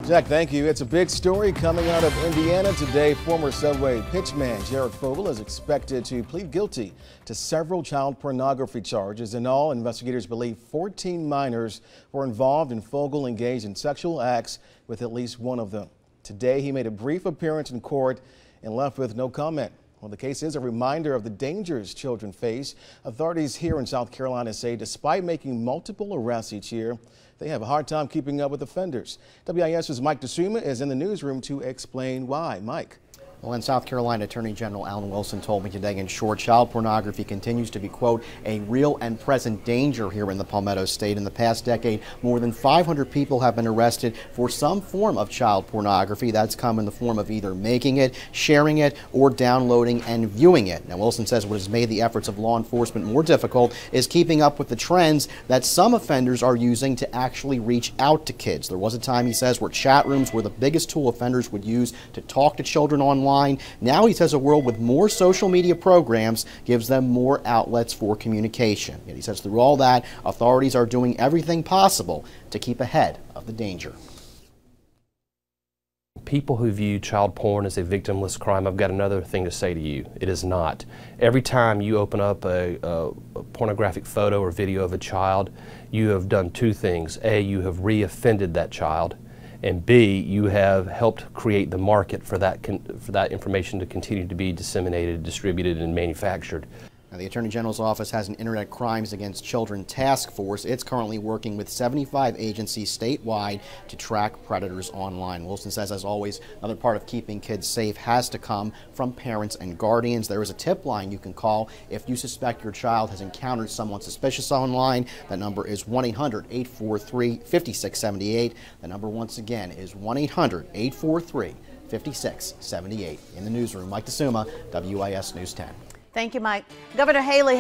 Jack, thank you. It's a big story coming out of Indiana today. Former Subway pitchman Jared Fogle is expected to plead guilty to several child pornography charges. In all, investigators believe 14 minors were involved, and Fogle engaged in sexual acts with at least one of them. Today, he made a brief appearance in court and left with no comment. Well, the case is a reminder of the dangers children face. Authorities here in South Carolina say despite making multiple arrests each year, they have a hard time keeping up with offenders. WIS's Mike DeSuma is in the newsroom to explain why. Mike. Well, in South Carolina, Attorney General Alan Wilson told me today, in short, child pornography continues to be, quote, a real and present danger here in the Palmetto State. In the past decade, more than 500 people have been arrested for some form of child pornography. That's come in the form of either making it, sharing it, or downloading and viewing it. Now, Wilson says what has made the efforts of law enforcement more difficult is keeping up with the trends that some offenders are using to actually reach out to kids. There was a time, he says, where chat rooms were the biggest tool offenders would use to talk to children online. Now he says a world with more social media programs gives them more outlets for communication. Yet he says through all that, authorities are doing everything possible to keep ahead of the danger. People who view child porn as a victimless crime, I've got another thing to say to you. It is not. Every time you open up a pornographic photo or video of a child, you have done two things. A, you have re-offended that child, and B, you have helped create the market for that information to continue to be disseminated, distributed, and manufactured. Now, the Attorney General's office has an Internet Crimes Against Children task force. It's currently working with 75 agencies statewide to track predators online. Wilson says, as always, another part of keeping kids safe has to come from parents and guardians. There is a tip line you can call if you suspect your child has encountered someone suspicious online. That number is 1-800-843-5678. The number, once again, is 1-800-843-5678. In the newsroom, Mike DeSuma, WIS News 10. Thank you, Mike. Governor Haley